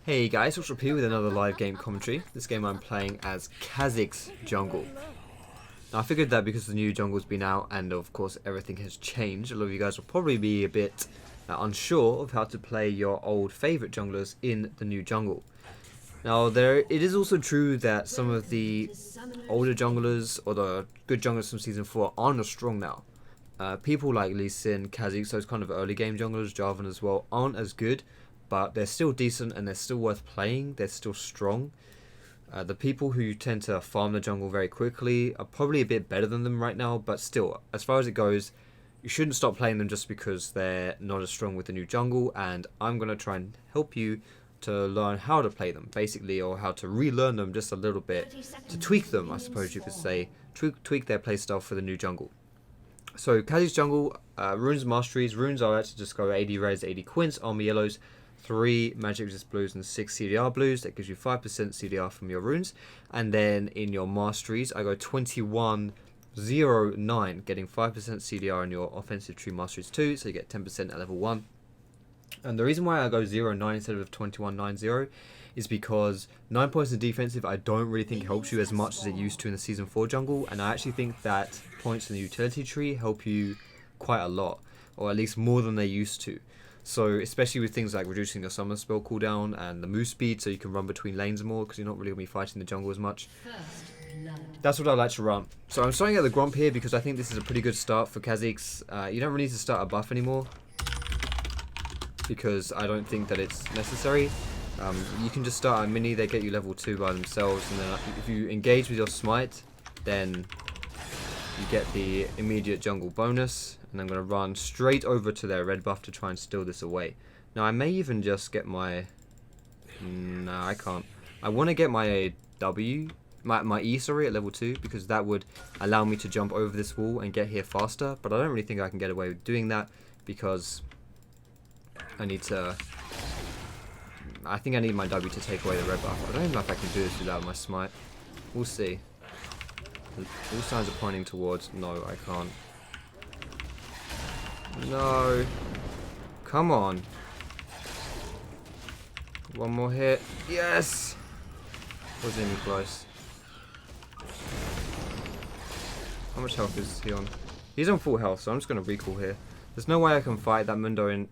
Hey guys, Foxdrop here with another live game commentary. This game I'm playing as Kha'zix jungle. Now I figured that because the new jungle's been out and of course everything has changed, a lot of you guys will probably be a bit unsure of how to play your old favourite junglers in the new jungle. Now it is also true that some of the older junglers or the good junglers from Season 4 aren't as strong now. People like Lee Sin, Kha'zix, those kind of early game junglers, Jarvan as well, aren't as good. But they're still decent and they're still worth playing. They're still strong. The people who tend to farm the jungle very quickly are probably a bit better than them right now. But still, as far as it goes, you shouldn't stop playing them just because they're not as strong with the new jungle. And I'm going to try and help you to learn how to play them, basically, or how to relearn them just a little bit. To tweak them, I suppose you could say. Tweak their playstyle for the new jungle. So, Kha'zix jungle, runes masteries. Runes are actually just go 80 reds, 80 quints, armor yellows, 3 magic resist blues and 6 CDR blues. That gives you 5% CDR from your runes. And then in your masteries, I go 2109, getting 5% CDR in your offensive tree masteries too. So you get 10% at level 1. And the reason why I go 09 instead of 2190 is because 9 points in defensive I don't really think helps you as much as it used to in the Season 4 jungle. And I actually think that points in the utility tree help you quite a lot. Or at least more than they used to. So, especially with things like reducing your summon spell cooldown and the move speed, so you can run between lanes more, because you're not really going to be fighting the jungle as much. That's what I like to run. So I'm starting at the Gromp here, because I think this is a pretty good start for Kha'zix. You don't really need to start a buff anymore, because I don't think that it's necessary. You can just start a mini, they get you level 2 by themselves, and then if you engage with your smite, then you get the immediate jungle bonus. And I'm going to run straight over to their red buff to try and steal this away. Now I may even just get my... No, I can't. I want to get my my E, sorry, at level 2. Because that would allow me to jump over this wall and get here faster. But I don't really think I can get away with doing that. Because I need to... I think I need my W to take away the red buff. I don't even know if I can do this without my smite. We'll see. All signs are pointing towards... No, I can't. No. Come on. One more hit. Yes! Was enemy close. How much health is he on? He's on full health, so I'm just gonna recall here. There's no way I can fight that Mundo in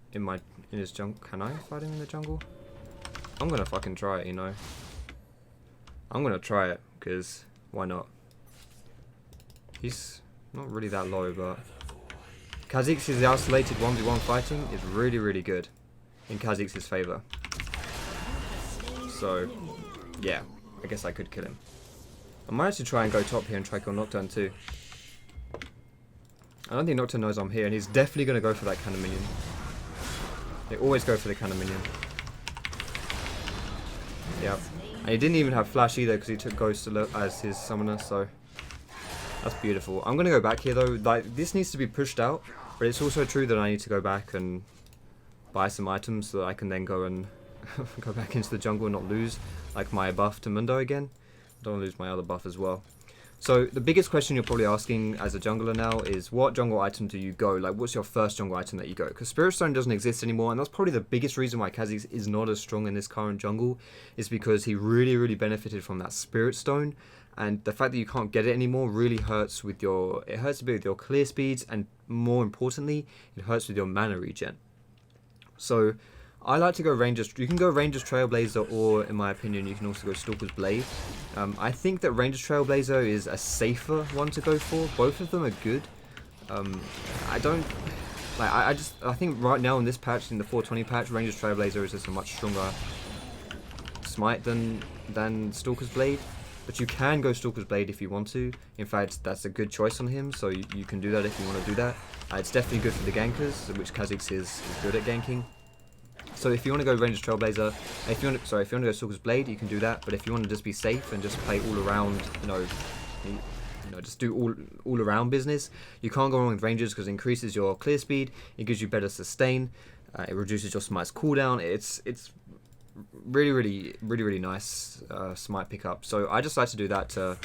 his jungle. Can I fight him in the jungle? I'm gonna fucking try it, you know. I'm gonna try it, because why not? He's not really that low, but Kha'zix's isolated 1v1 fighting is really, really good in Kha'zix's favour. So, yeah, I guess I could kill him. I might actually try and go top here and try kill Nocturne too. I don't think Nocturne knows I'm here, and he's definitely going to go for that cannon minion. They always go for the cannon minion. Yep. And he didn't even have flash either because he took Ghost as his summoner, so... That's beautiful. I'm going to go back here though. Like, this needs to be pushed out, but it's also true that I need to go back and buy some items so that I can then go and go back into the jungle and not lose like my buff to Mundo again. I don't want to lose my other buff as well. So the biggest question you're probably asking as a jungler now is, what jungle item do you go? Like, what's your first jungle item that you go? Because Spirit Stone doesn't exist anymore, and that's probably the biggest reason why Kha'zix is not as strong in this current jungle, is because he really, really benefited from that Spirit Stone. And the fact that you can't get it anymore really hurts with your... It hurts a bit with your clear speeds, and more importantly, it hurts with your mana regen. So, I like to go Ranger's... You can go Ranger's Trailblazer, or, in my opinion, you can also go Stalker's Blade. I think that Ranger's Trailblazer is a safer one to go for. Both of them are good. I don't... Like, I think right now in this patch, in the 420 patch, Ranger's Trailblazer is just a much stronger smite than Stalker's Blade. But you can go Stalker's Blade if you want to. In fact, that's a good choice on him, so you can do that if you want to do that. It's definitely good for the gankers, which Kha'zix is good at ganking. So if you want to go Ranger's Trailblazer, if you want to go Stalker's Blade, you can do that. But if you want to just be safe and just play all around, just do all around business, you can't go wrong with Rangers because it increases your clear speed, it gives you better sustain, it reduces your smite's cooldown. It's really nice smite pickup. So I just like to do that to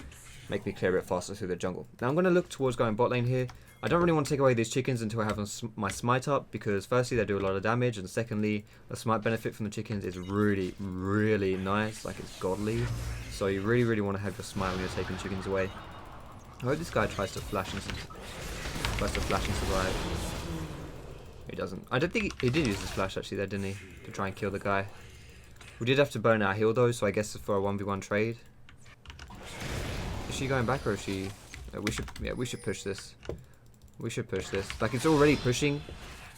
make me clear a bit faster through the jungle. Now I'm going to look towards going bot lane here. I don't really want to take away these chickens until I have my smite up, because firstly they do a lot of damage, and secondly the smite benefit from the chickens is really, really nice, like it's godly. So you really, really want to have your smite when you're taking chickens away. I hope this guy tries to flash and survive. He doesn't. I don't think he did use his flash actually there, didn't he? To try and kill the guy. We did have to burn our heal though, so I guess for a 1v1 trade. Is she going back or is she... we should push this. We should push this. Like, it's already pushing.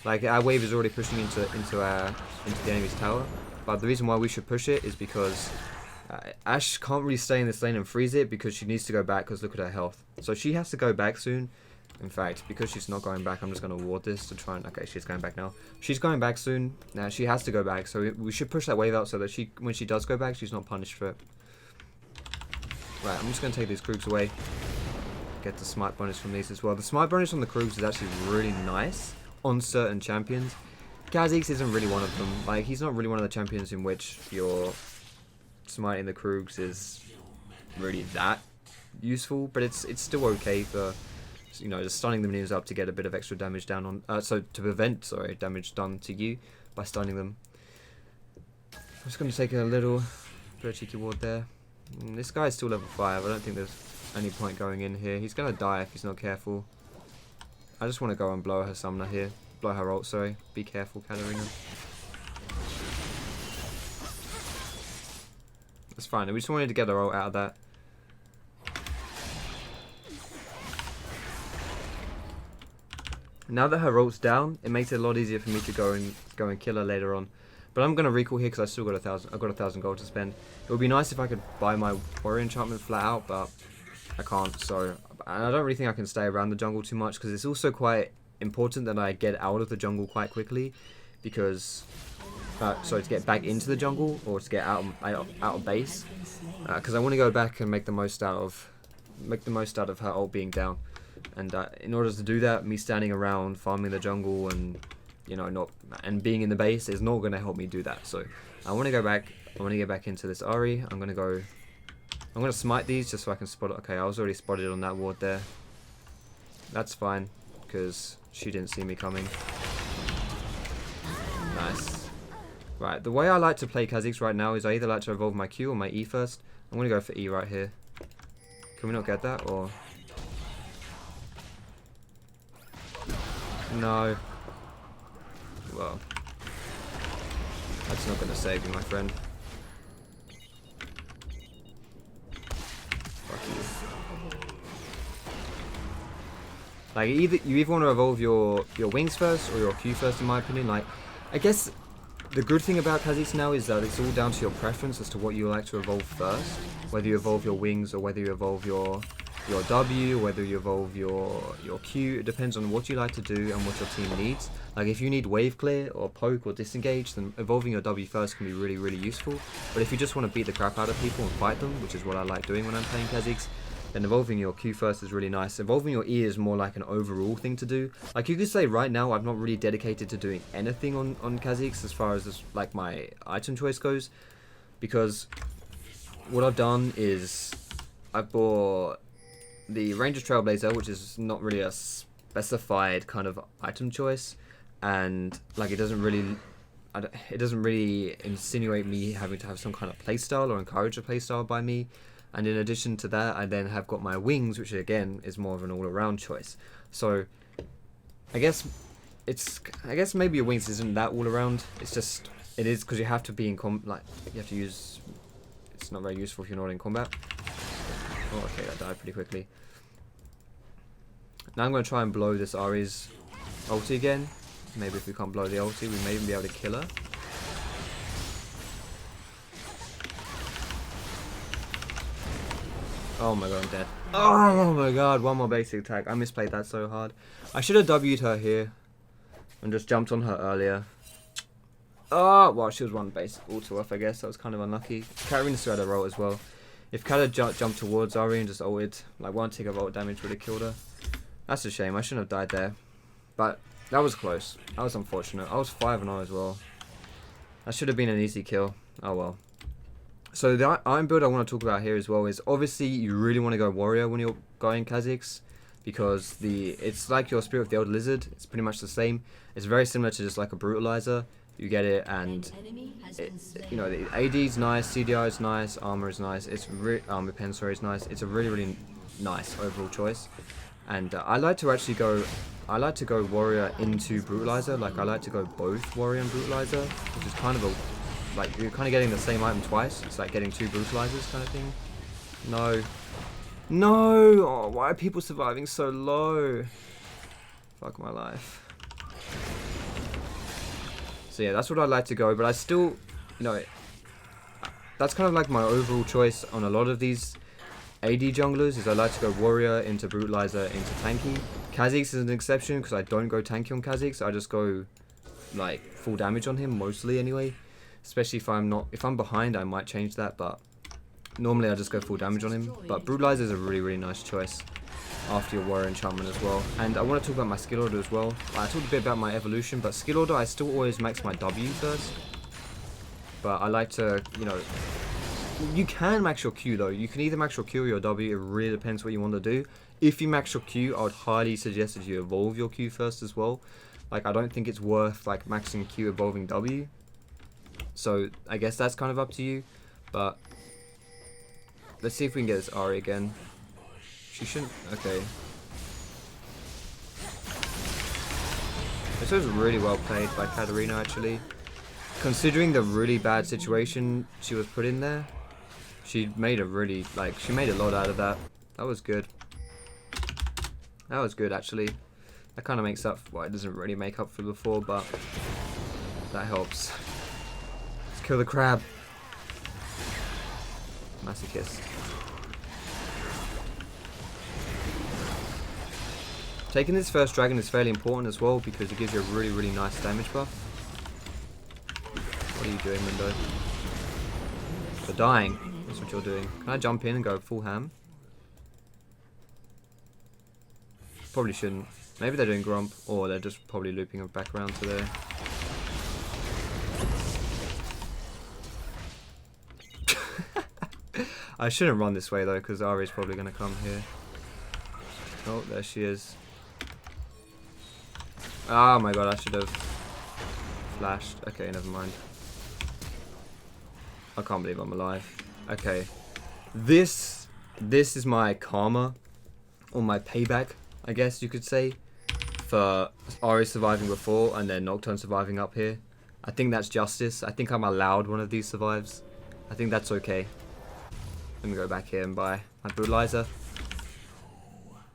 Like, our wave is already pushing into the enemy's tower. But the reason why we should push it is because Ashe can't really stay in this lane and freeze it, because she needs to go back, because look at her health. So she has to go back soon. In fact, because she's not going back, I'm just going to ward this to try and... Okay, she's going back now. She's going back soon. Now, she has to go back. So we should push that wave out so that when she does go back, she's not punished for it. Right, I'm just going to take these Krugs away. Get the smite bonus from these as well. The smite bonus on the Krugs is actually really nice on certain champions. Kha'zix isn't really one of them. Like, he's not really one of the champions in which your smiting the Krugs is really that useful, but it's still okay for, you know, just stunning the minions up to get a bit of extra damage down on, so to prevent, sorry, damage done to you by stunning them. I'm just going to take a little bit of cheeky ward there. This guy is still level 5. I don't think there's any point going in here. He's going to die if he's not careful. I just want to go and blow her summoner here. Blow her ult, sorry. Be careful, Katarina. That's fine. We just wanted to get her ult out of that. Now that her ult's down, it makes it a lot easier for me to go and kill her later on. But I'm gonna recall here because I still got 1,000. I've got 1,000 gold to spend. It would be nice if I could buy my warrior enchantment flat out, but I can't. So I don't really think I can stay around the jungle too much, because it's also quite important that I get out of the jungle quite quickly, because so to get back into the jungle, or to get out of base, because I want to go back and make the most out of her ult being down. And in order to do that, me standing around farming the jungle and, you know, and being in the base is not going to help me do that. So I want to go back. I want to get back into this Ahri. I'm going to smite these just so I can spot it. Okay, I was already spotted on that ward there. That's fine, because she didn't see me coming. Nice. Right, the way I like to play Kha'zix right now is I either like to evolve my Q or my E first. I'm going to go for E right here. Can we not get that, or... No. Well, that's not going to save you, my friend. Fuck you. Like, you either want to evolve your wings first or your Q first, in my opinion. Like, I guess the good thing about Kha'zix now is that it's all down to your preference as to what you like to evolve first. Whether you evolve your wings or whether you evolve your W, whether you evolve your Q. It depends on what you like to do and what your team needs. Like, if you need wave clear or poke or disengage, then evolving your W first can be really, really useful. But if you just want to beat the crap out of people and fight them, which is what I like doing when I'm playing Kha'zix, then evolving your Q first is really nice. Evolving your E is more like an overall thing to do. Like, you could say right now I'm not really dedicated to doing anything on Kha'zix as far as like my item choice goes, because what I've done is I've bought the Ranger Trailblazer, which is not really a specified kind of item choice, and like it doesn't really insinuate me having to have some kind of playstyle or encourage a playstyle by me. And in addition to that, I then have got my wings, which again is more of an all-around choice. So I guess maybe your wings isn't that all-around. It's just, it is because you have to be in like you have to use. It's not very useful if you're not in combat. Oh, okay, that died pretty quickly. Now I'm going to try and blow this Ahri's ulti again. Maybe if we can't blow the ulti, we may even be able to kill her. Oh my god, I'm dead. Oh my god, one more basic attack. I misplayed that so hard. I should have W'd her here and just jumped on her earlier. Oh, well, she was one basic auto off, I guess. That was kind of unlucky. Katarina still had a roll as well. If Kat had jumped towards Ahri and just ulted, like one tick of ult damage would have killed her. That's a shame. I shouldn't have died there. But that was close. That was unfortunate. I was 5-0 as well. That should have been an easy kill. Oh well. So the item build I want to talk about here as well is, obviously you really want to go warrior when you're going Kha'zix. because it's like your Spirit of the Old Lizard. It's pretty much the same. It's very similar to just like a Brutalizer. You get it, and you know, the AD is nice, CDI is nice, Armour is nice. It's Armour Pen, sorry, is nice. It's a really nice overall choice. And I like to actually go. I like to go Warrior into Brutalizer. Like, I like to go both Warrior and Brutalizer, which is kind of a, like, you're kind of getting the same item twice. It's like getting 2 Brutalizers kind of thing. No. No! Oh, why are people surviving so low? Fuck my life. So yeah, that's what I like to go, but I still, you know, that's kind of like my overall choice on a lot of these AD junglers, is I like to go Warrior into Brutalizer into Tanky. Kha'zix is an exception because I don't go tanky on Kha'zix. I just go like full damage on him mostly anyway. Especially if I'm behind, I might change that, but normally I just go full damage on him. But Brutalizer is a really nice choice after your Warrior enchantment as well. And I want to talk about my skill order as well. I talked a bit about my evolution, but skill order I still always max my W first. But I like to, you know, you can max your Q though. You can either max your Q or your W. It really depends what you want to do. If you max your Q, I would highly suggest that you evolve your Q first as well. Like, I don't think it's worth like maxing Q evolving W. So I guess that's kind of up to you. But let's see if we can get this Ari again. She shouldn't. Okay. This was really well played by Katarina actually. Considering the really bad situation she was put in there, she made a really, like, she made a lot out of that. That was good. That was good actually. That kind of makes up, well, it doesn't really make up for before, but that helps. Let's kill the crab. Masochist. Taking this first dragon is fairly important as well because it gives you a really nice damage buff. What are you doing, Mundo? You're dying. That's what you're doing. Can I jump in and go full ham? Probably shouldn't. Maybe they're doing Grump, or they're just probably looping back around to there. I shouldn't run this way though, because Ari's probably going to come here. Oh, there she is. Oh my god, I should have flashed. Okay, never mind. I can't believe I'm alive. Okay. This is my karma, or my payback, I guess you could say, for Ari surviving before and then Nocturne surviving up here. I think that's justice. I think I'm allowed one of these survives. I think that's okay. Let me go back here and buy my Brutalizer.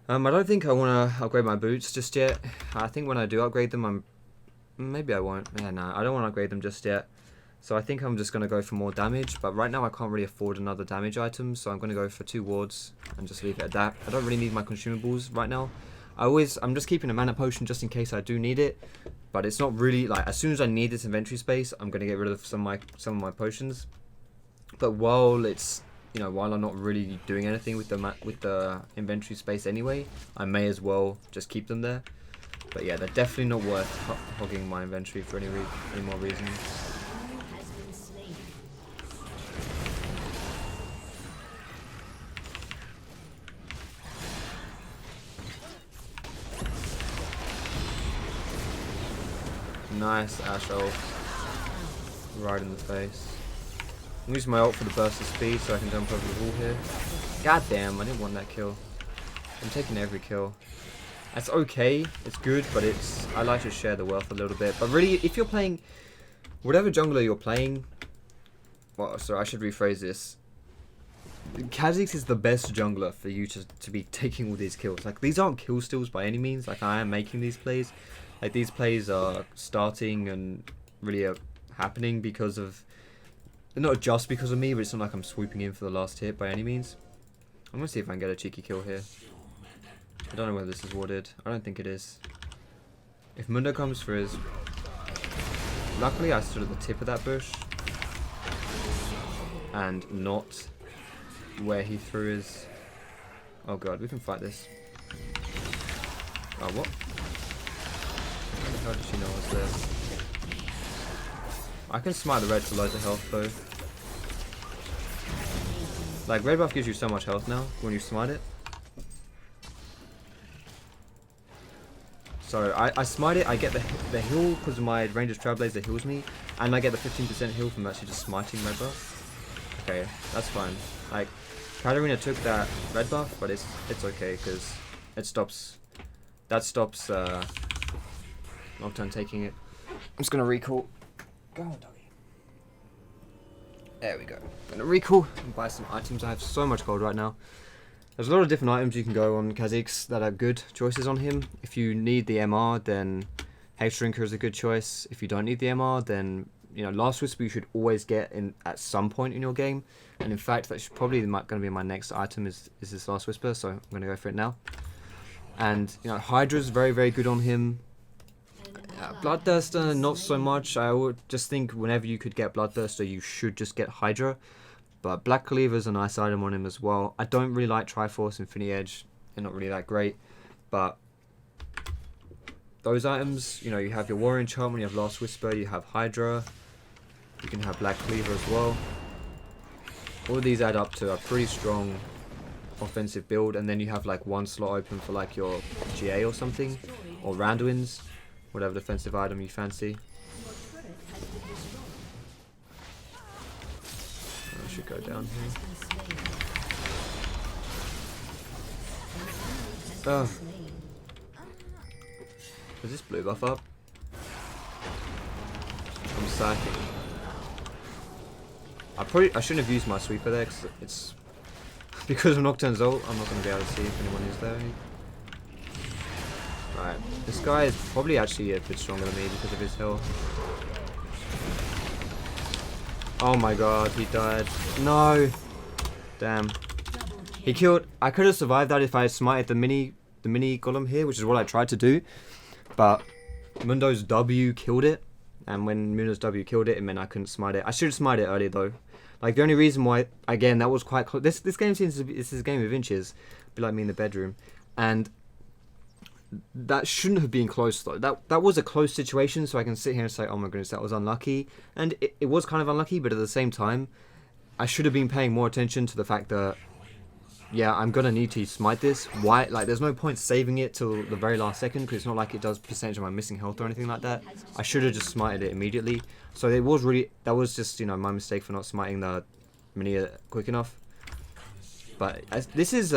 I don't think I want to upgrade my boots just yet. I think when I do upgrade them, maybe I won't. Yeah, no, I don't want to upgrade them just yet. So I think I'm just going to go for more damage. But right now I can't really afford another damage item. So I'm going to go for 2 wards and just leave it at that. I don't really need my consumables right now. I'm just keeping a mana potion just in case I do need it. But it's not really, like, as soon as I need this inventory space, I'm going to get rid of some of my potions. But while it's, you know, while I'm not really doing anything with the inventory space anyway, I may as well just keep them there. But yeah, they're definitely not worth hogging my inventory for any more reasons. Nice Ash ult. Right in the face. I'm using my ult for the burst of speed so I can jump over the wall here. God damn, I didn't want that kill. I'm taking every kill. That's okay, it's good, but I like to share the wealth a little bit. But really, if you're playing, whatever jungler you're playing, well, sorry, I should rephrase this. Kha'zix is the best jungler for you to be taking all these kills. Like, these aren't kill steals by any means. Like, I am making these plays. Like, these plays are starting and really are happening because of, not just because of me, but it's not like I'm swooping in for the last hit by any means. I'm going to see if I can get a cheeky kill here. I don't know whether this is warded. I don't think it is. If Mundo comes for his... Luckily I stood at the tip of that bush. And not where he threw his... Oh god, we can fight this. Oh, what? How did she know I was there? I can smite the red for loads of health though. Like, red buff gives you so much health now when you smite it. So I smite it, I get the heal because of my Ranger's Trailblazer heals me, and I get the 15% heal from actually just smiting red buff. Okay, that's fine. Like, Katarina took that red buff, but it's okay because it stops. That stops Nocturne taking it. I'm just gonna recall. Go on, doggy. There we go. I'm gonna recall and buy some items. I have so much gold right now. There's a lot of different items you can go on Kha'zix that are good choices on him. If you need the MR, then Hex Drinker is a good choice. If you don't need the MR, then Last Whisper you should always get in at some point in your game. And in fact, that's probably going to be my next item is this Last Whisper. So I'm going to go for it now. And Hydra's very, very good on him. Bloodthirster, not so much. I would just think whenever you could get Bloodthirster, you should just get Hydra. But Black Cleaver's a nice item on him as well. I don't really like Triforce, Infinity Edge. They're not really that great. But those items, you have your Warrior Enchantment, you have Last Whisper, you have Hydra. You can have Black Cleaver as well. All of these add up to a pretty strong offensive build. And then you have like one slot open for like your GA or something. Or Randuin's. Whatever defensive item you fancy. I should go down here. Oh. Is this blue buff up? I'm sacking. I shouldn't have used my sweeper there because it's because of Nocturne's ult. I'm not going to be able to see if anyone is there. Right, this guy is probably actually a bit stronger than me because of his health. Oh my god, he died. No! Damn. He killed... I could have survived that if I had smited the mini golem here, which is what I tried to do. But Mundo's W killed it. And when Mundo's W killed it, it meant I couldn't smite it. I should have smited it earlier though. Like the only reason why... Again, that was quite close. This game seems to be... This is a game of inches. Be like me in the bedroom. And... that shouldn't have been close though. That was a close situation, so I can sit here and say, oh my goodness, that was unlucky. And it was kind of unlucky, but at the same time, I should have been paying more attention to the fact that, yeah, I'm going to need to smite this. Why? Like, there's no point saving it till the very last second, because it's not like it does percentage of my missing health or anything like that. I should have just smited it immediately. So it was really, that was just, my mistake for not smiting the mini quick enough. But this is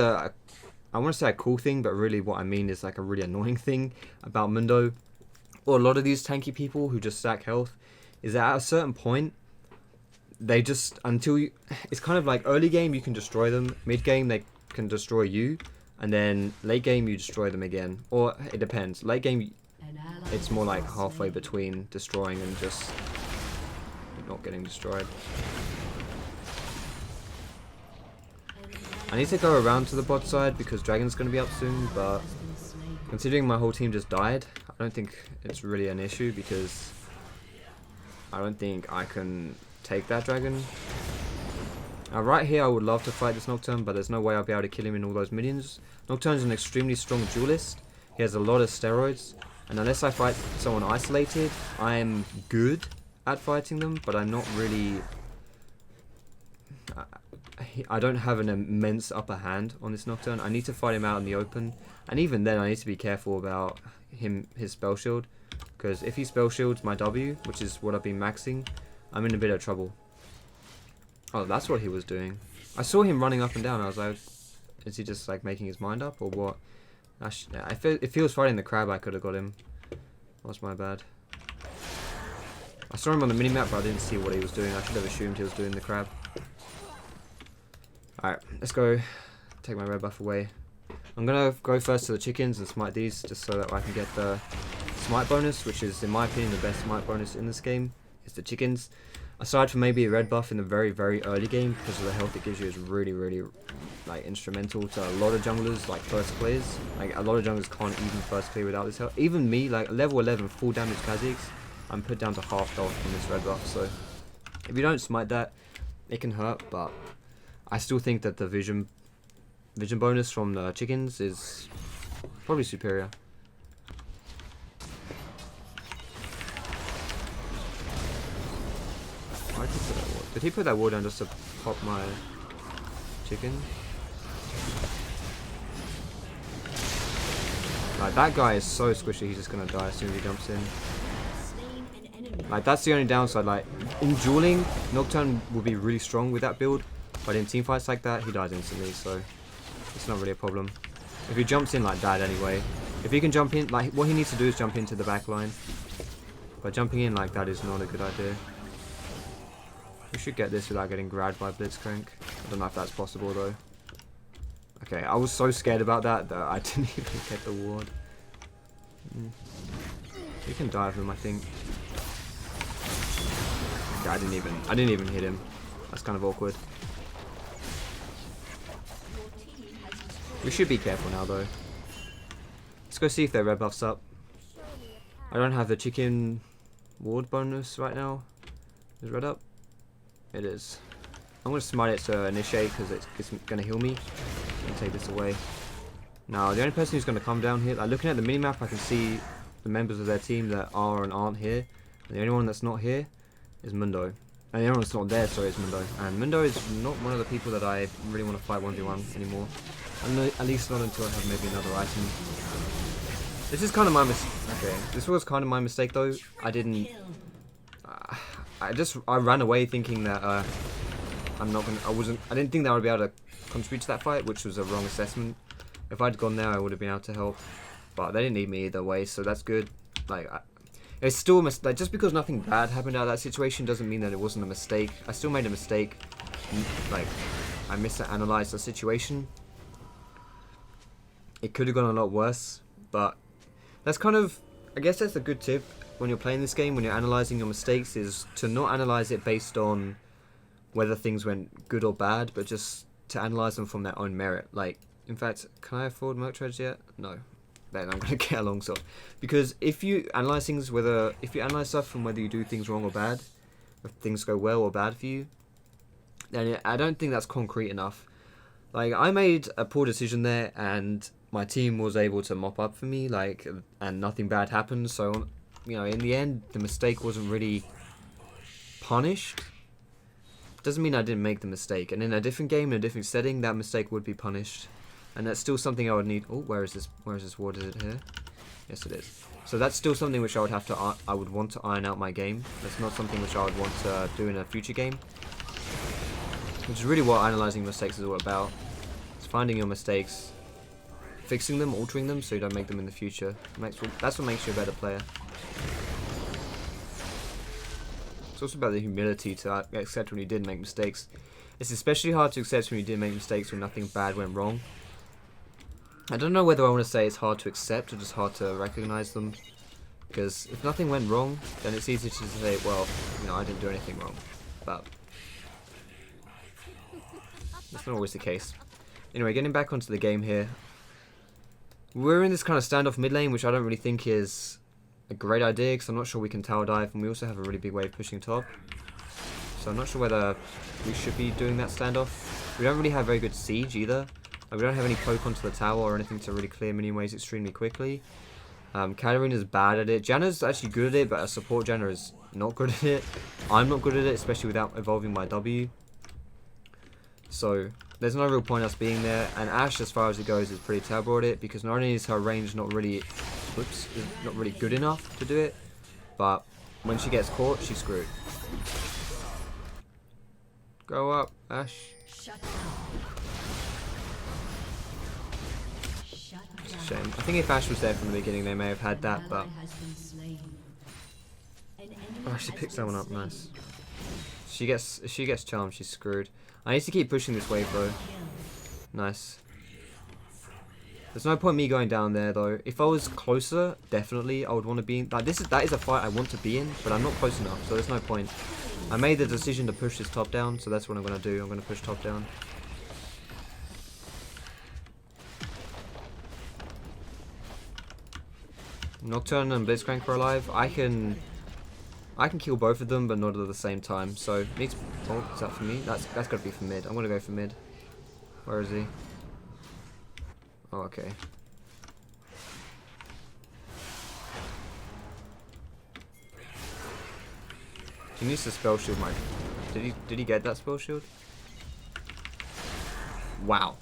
I want to say a cool thing, but really what I mean is like a really annoying thing about Mundo, or a lot of these tanky people who just stack health, is that at a certain point, they just, it's kind of like early game you can destroy them, mid game they can destroy you, and then late game you destroy them again. Or it depends. Late game, it's more like halfway between destroying and just not getting destroyed. I need to go around to the bot side because Dragon's going to be up soon, but considering my whole team just died, I don't think it's really an issue because I don't think I can take that Dragon. Now right here I would love to fight this Nocturne, but there's no way I'll be able to kill him in all those minions. Nocturne's an extremely strong duelist. He has a lot of steroids, and unless I fight someone isolated, I'm good at fighting them, but I'm not really... I don't have an immense upper hand on this Nocturne. I need to fight him out in the open, and even then I need to be careful about his spell shield, because if he spell shields my W, which is what I've been maxing, I'm in a bit of trouble. Oh, that's what he was doing. I saw him running up and down. I was like, is he just like making his mind up or what? If he was fighting the crab, I could have got him. That's my bad. I saw him on the minimap, but I didn't see what he was doing. I should have assumed he was doing the crab. Alright, let's go take my red buff away. I'm going to go first to the chickens and smite these just so that I can get the smite bonus, which is in my opinion the best smite bonus in this game, is the chickens. Aside from maybe a red buff in the very, very early game, because of the health it gives you is really, really like instrumental to a lot of junglers, like first clears. Like a lot of junglers can't even first clear without this health. Even me, like level 11 full damage Kha'zix, I'm put down to half health from this red buff, so if you don't smite that, it can hurt, but I still think that the vision bonus from the chickens is probably superior. Why did he put that wall? Did he put that wall down just to pop my chicken? Like, that guy is so squishy, he's just gonna die as soon as he jumps in. Like, that's the only downside. Like, in dueling, Nocturne will be really strong with that build, but in teamfights like that, he dies instantly, so it's not really a problem. If he jumps in like that anyway, if he can jump in, like, what he needs to do is jump into the back line. But jumping in like that is not a good idea. We should get this without getting grabbed by Blitzcrank. I don't know if that's possible though. Okay, I was so scared about that that I didn't even get the ward. You can dive him, I think. Okay, I didn't even hit him. That's kind of awkward. We should be careful now though. Let's go see if their red buff's up. I don't have the chicken ward bonus right now. Is red up? It is. I'm going to smite it to initiate because it's going to heal me. I'm going to take this away. Now, the only person who's going to come down here, like looking at the minimap, I can see the members of their team that are and aren't here. And the only one that's not here is Mundo. And the only one that's not there, sorry, is Mundo. And Mundo is not one of the people that I really want to fight 1v1 anymore. At least not until I have maybe another item. This is kind of my mistake. Okay, this was kind of my mistake though. I didn't. I ran away thinking that I didn't think that I would be able to contribute to that fight, which was a wrong assessment. If I'd gone there, I would have been able to help. But they didn't need me either way, so that's good. Like, it's still a mistake. Like, just because nothing bad happened out of that situation doesn't mean that it wasn't a mistake. I still made a mistake. Like, I misanalyzed the situation. It could have gone a lot worse, but that's kind of, I guess that's a good tip when you're playing this game, when you're analysing your mistakes, is to not analyse it based on whether things went good or bad, but just to analyse them from their own merit. Like, in fact, can I afford merc treads yet? No. Then I'm going to get a longsword. Because if you analyse things, if you analyse stuff from whether you do things wrong or bad, if things go well or bad for you, then I don't think that's concrete enough. Like, I made a poor decision there, and my team was able to mop up for me, like, and nothing bad happened, so, you know, in the end, the mistake wasn't really punished. Doesn't mean I didn't make the mistake, and in a different game, in a different setting, that mistake would be punished, and that's still something I would need. Oh, where is this ward? Is it here? Yes, it is. So that's still something which I would want to iron out my game. That's not something which I would want to do in a future game, which is really what analysing mistakes is all about. It's finding your mistakes, fixing them, altering them, so you don't make them in the future. That's what makes you a better player. It's also about the humility to accept when you did make mistakes. It's especially hard to accept when you did make mistakes when nothing bad went wrong. I don't know whether I want to say it's hard to accept or just hard to recognise them. Because if nothing went wrong, then it's easy to say, well, you know, I didn't do anything wrong. But that's not always the case. Anyway, getting back onto the game here. We're in this kind of standoff mid lane, which I don't really think is a great idea, because I'm not sure we can tower dive, and we also have a really big wave pushing top. So I'm not sure whether we should be doing that standoff. We don't really have very good siege either. Like, we don't have any poke onto the tower or anything to really clear mini waves extremely quickly. Katarina's bad at it. Janna's actually good at it, but a support Janna is not good at it. I'm not good at it, especially without evolving my W. So there's no real point us being there. And Ashe, as far as it goes, is pretty terrible at it, because not only is her range not really good enough to do it, but when she gets caught, she's screwed. Go up, Ashe. It's a shame. I think if Ashe was there from the beginning, they may have had that, but oh, she picked someone up. Nice. If she gets charmed, she's screwed. I need to keep pushing this wave though. Nice. There's no point me going down there though. If I was closer, definitely I would want to be in. Like, that is a fight I want to be in, but I'm not close enough, so there's no point. I made the decision to push this top down, so that's what I'm going to do. I'm going to push top down. Nocturne and Blitzcrank are alive. I can kill both of them, but not at the same time. So needs. Oh, is that for me? That's got to be for mid. I'm going to go for mid. Where is he? Oh, okay. He needs to spell shield my. Did he get that spell shield? Wow.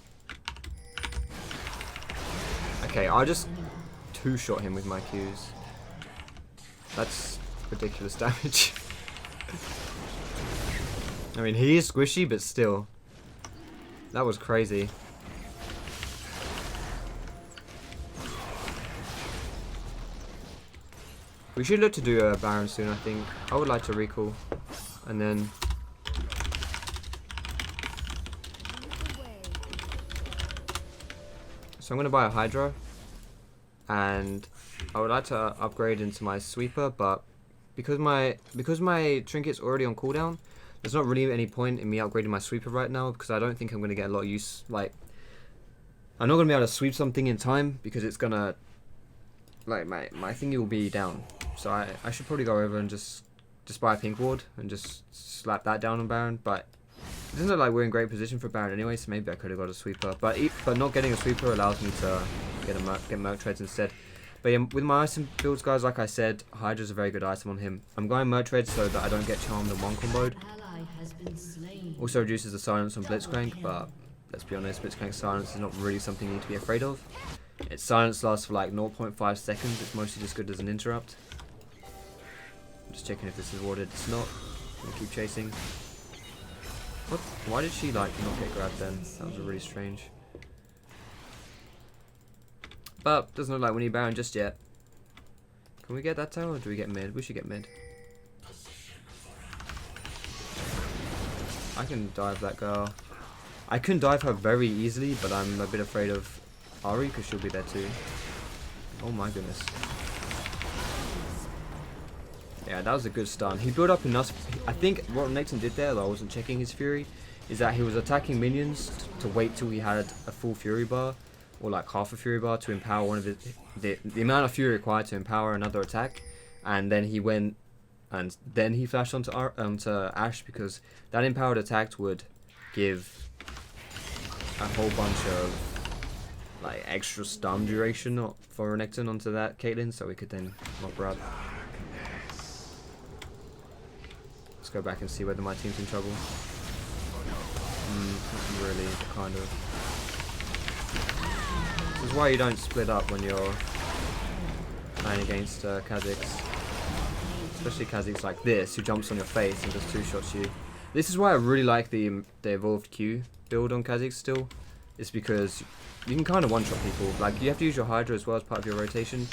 Okay, I just two-shot him with my Qs. That's ridiculous damage. I mean, he is squishy, but still. That was crazy. We should look to do a Baron soon, I think. I would like to recall. And then... So I'm going to buy a Hydra. And I would like to upgrade into my Sweeper, but because my Trinket's already on cooldown, there's not really any point in me upgrading my Sweeper right now, because I don't think I'm going to get a lot of use. Like, I'm not going to be able to sweep something in time, because it's going to... Like, my thingy will be down. So I should probably go over and just buy a pink ward and just slap that down on Baron. But it doesn't look like we're in great position for Baron anyway, so maybe I could have got a Sweeper. But not getting a Sweeper allows me to get Merc Treads instead. But yeah, with my item builds, guys, like I said, Hydra's a very good item on him. I'm going Merc Treads so that I don't get charmed and one comboed. Also reduces the silence on Blitzcrank, but let's be honest, Blitzcrank silence is not really something you need to be afraid of. Its silence lasts for like 0.5 seconds, it's mostly just good as an interrupt. I'm just checking if this is warded. It's not. I'm gonna keep chasing. What? Why did she like not get grabbed then? That was really strange. But doesn't look like we need Baron just yet. Can we get that tower or do we get mid? We should get mid. I can dive that girl. I can dive her very easily, but I'm a bit afraid of Ari because she'll be there too. Oh my goodness. Yeah, that was a good stun. He built up enough. I think what Nathan did there, though I wasn't checking his Fury, is that he was attacking minions to wait till he had a full Fury bar, or like half a Fury bar to empower one of his, the amount of Fury required to empower another attack, and then he went, and then he flashed onto Ashe because that empowered attack would give a whole bunch of like extra stun duration for Renekton onto that Caitlyn, so we could then mob her up. Let's go back and see whether my team's in trouble. Not really, kind of. This is why you don't split up when you're playing against Kha'zix. Especially Kha'zix like this, who jumps on your face and just two-shots you. This is why I really like the evolved Q build on Kha'zix still. It's because you can kind of one-shot people. Like, you have to use your Hydra as well as part of your rotation.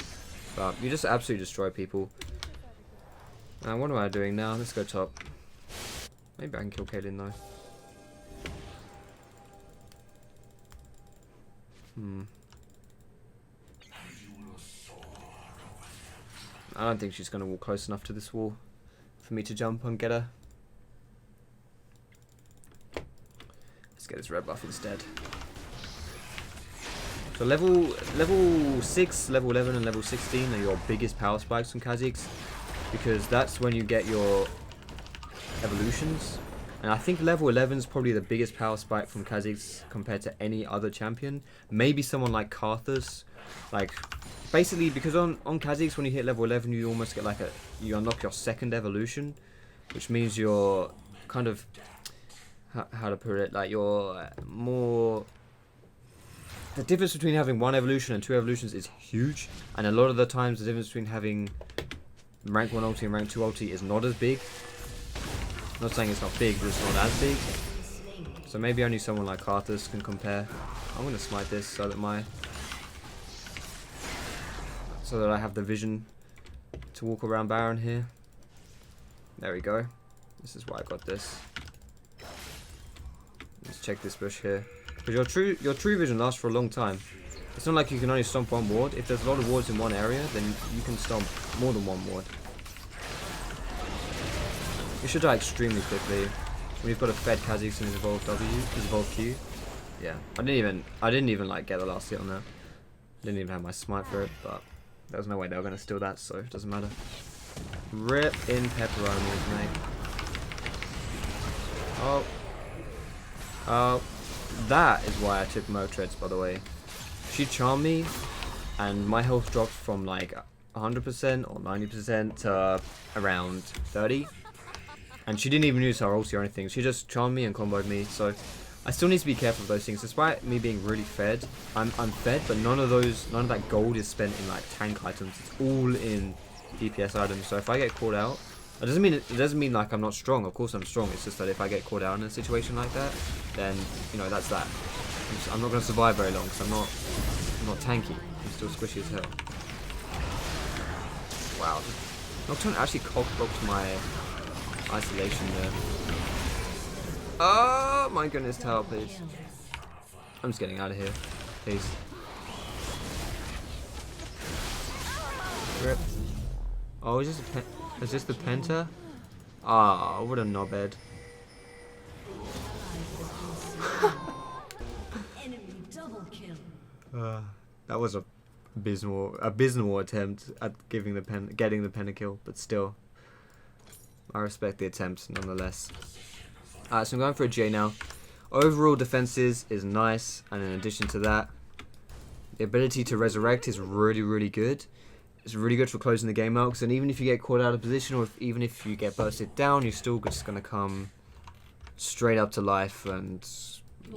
But you just absolutely destroy people. What am I doing now? Let's go top. Maybe I can kill Caitlyn though. I don't think she's going to walk close enough to this wall for me to jump and get her. Let's get this red buff instead. So level 6, level 11 and level 16 are your biggest power spikes from Kha'zix, because that's when you get your evolutions. And I think level 11 is probably the biggest power spike from Kha'zix compared to any other champion. Maybe someone like Karthus. Like, basically, because on Kha'zix, when you hit level 11, you almost get like you unlock your second evolution, which means you're kind of, how to put it, like you're more... The difference between having one evolution and two evolutions is huge, and a lot of the times the difference between having rank 1 ulti and rank 2 ulti is not as big. I'm not saying it's not big, but it's not as big. So maybe only someone like Karthus can compare. I'm going to smite this so that I have the vision to walk around Baron here. There we go. This is why I got this. Let's check this bush here. Because your true vision lasts for a long time. It's not like you can only stomp one ward. If there's a lot of wards in one area, then you can stomp more than one ward. You should die extremely quickly. When you've got a fed Kha'zix and his evolved W, his evolved Q. Yeah, I didn't even like get the last hit on that. I didn't even have my smite for it, but there was no way they were gonna steal that, so it doesn't matter. Rip in pepperonis, mate. Oh, that is why I took Motreads, by the way. She charmed me, and my health dropped from like 100% or 90% to around 30. And she didn't even use her ulti or anything. She just charmed me and comboed me. So I still need to be careful of those things. Despite me being really fed, I'm fed, but none of that gold is spent in like tank items. It's all in DPS items. So if I get caught out, it doesn't mean like I'm not strong. Of course I'm strong. It's just that if I get caught out in a situation like that, then you know that's that. I'm not going to survive very long because I'm not tanky. I'm still squishy as hell. Wow, Nocturne actually cockblocked my isolation there. Oh my goodness, tower, please. I'm just getting out of here, please. Rip. Oh, is this the Penta? Ah, what a knobhead. That was a abysmal attempt at getting the pentakill, but still, I respect the attempt nonetheless. So I'm going for a J now. Overall defenses is nice, and in addition to that, the ability to resurrect is really, really good. It's really good for closing the game out, because even if you get caught out of position, or even if you get bursted down, you're still just going to come straight up to life and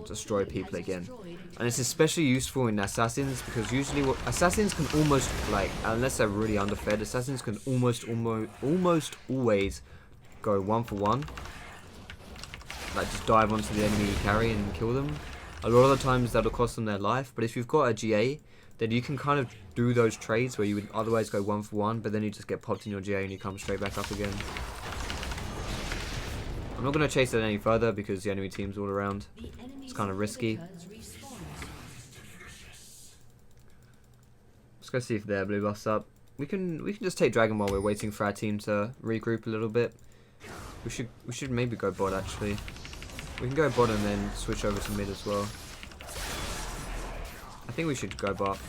destroy people again. And it's especially useful in assassins, because usually assassins can almost, like, unless they're really underfed, assassins can almost always go 1-for-1. Like just dive onto the enemy carry and kill them. A lot of the times that'll cost them their life, but if you've got a GA, then you can kind of do those trades where you would otherwise go 1-for-1, but then you just get popped in your GA and you come straight back up again. I'm not going to chase it any further because the enemy team's all around. It's kind of risky. Let's go see if their blue buff's up. We can just take Dragon while we're waiting for our team to regroup a little bit. We should maybe go bot actually. We can go bot and then switch over to mid as well. I think we should go bot.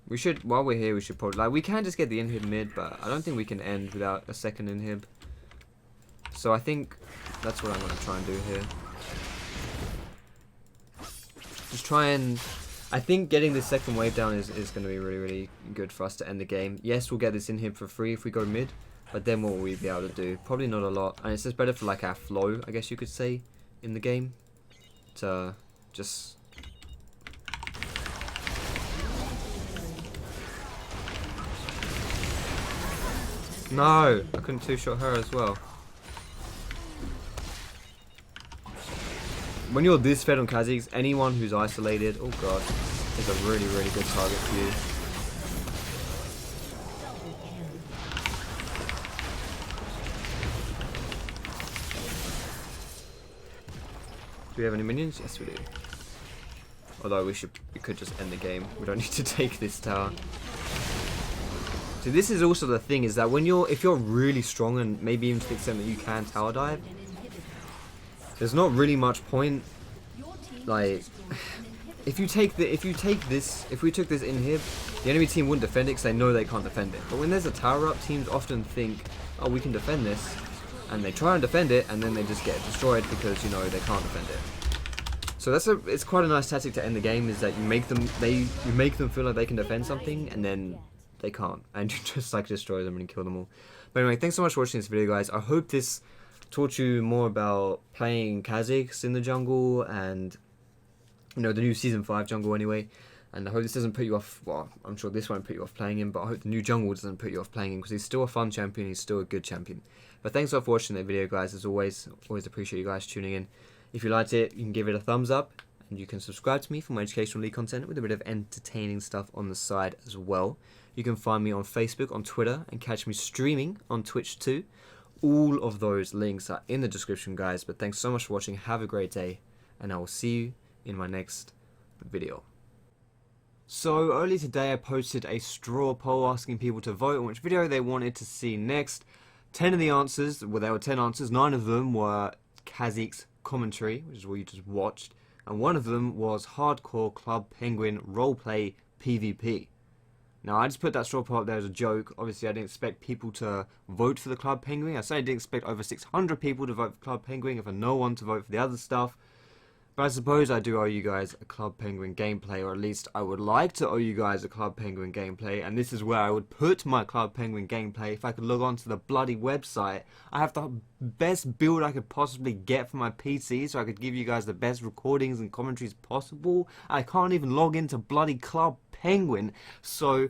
We should, while we're here, we should probably, like, we can just get the inhib mid, but I don't think we can end without a second inhib. So I think that's what I'm going to try and do here. Just try and, I think getting this second wave down is going to be really, really good for us to end the game. Yes, we'll get this inhib for free if we go mid, but then what will we be able to do? Probably not a lot, and it's just better for like our flow, I guess you could say, in the game. To just... No, I couldn't two-shot her as well. When you're this fed on Kha'zix, anyone who's isolated, oh god, is a really, really good target for you. Do we have any minions? Yes, we do. Although we could just end the game. We don't need to take this tower. So this is also the thing, is that when if you're really strong and maybe even to the extent that you can tower dive, there's not really much point. Like, if we took this inhib, the enemy team wouldn't defend it because they know they can't defend it. But when there's a tower up, teams often think, oh, we can defend this, and they try and defend it, and then they just get destroyed because, you know, they can't defend it. So it's quite a nice tactic to end the game, is that you make them feel like they can defend something, and then they can't, and you just like destroy them and kill them all. But anyway, thanks so much for watching this video, guys. I hope this taught you more about playing Kha'zix in the jungle, and you know, the new season 5 jungle anyway. And I hope this doesn't put you off. Well, I'm sure this won't put you off playing him, but I hope the new jungle doesn't put you off playing him, because he's still a fun champion. He's still a good champion. But thanks a lot for watching that video, guys. As always appreciate you guys tuning in. If you liked it, you can give it a thumbs up, and you can subscribe to me for my educational league content with a bit of entertaining stuff on the side as well. You can find me on Facebook, on Twitter, and catch me streaming on Twitch too. All of those links are in the description, guys. But thanks so much for watching. Have a great day, and I will see you in my next video. So early today I posted a straw poll asking people to vote on which video they wanted to see next. 10 of the answers, well, there were 10 answers, 9 of them were Kha'zix commentary, which is what you just watched, and 1 of them was hardcore Club Penguin roleplay PvP. Now, I just put that straw poll up there as a joke. Obviously, I didn't expect people to vote for the Club Penguin. I certainly didn't expect over 600 people to vote for Club Penguin, and for no one to vote for the other stuff. But I suppose I do owe you guys a Club Penguin gameplay, or at least I would like to owe you guys a Club Penguin gameplay, and this is where I would put my Club Penguin gameplay if I could log on to the bloody website. I have the best build I could possibly get for my PC, so I could give you guys the best recordings and commentaries possible. I can't even log into bloody Club Penguin, so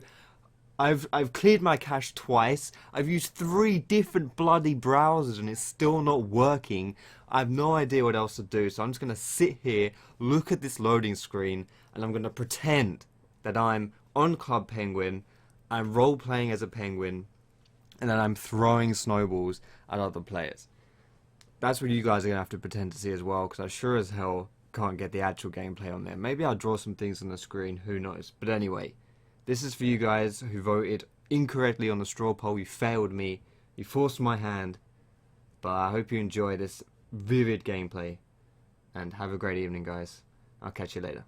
I've cleared my cache twice. I've used 3 different bloody browsers and it's still not working. I have no idea what else to do, so I'm just going to sit here, look at this loading screen, and I'm going to pretend that I'm on Club Penguin, I'm role-playing as a penguin, and then I'm throwing snowballs at other players. That's what you guys are going to have to pretend to see as well, because I sure as hell can't get the actual gameplay on there. Maybe I'll draw some things on the screen, who knows. But anyway, this is for you guys who voted incorrectly on the straw poll. You failed me. You forced my hand. But I hope you enjoy this vivid gameplay. And have a great evening, guys. I'll catch you later.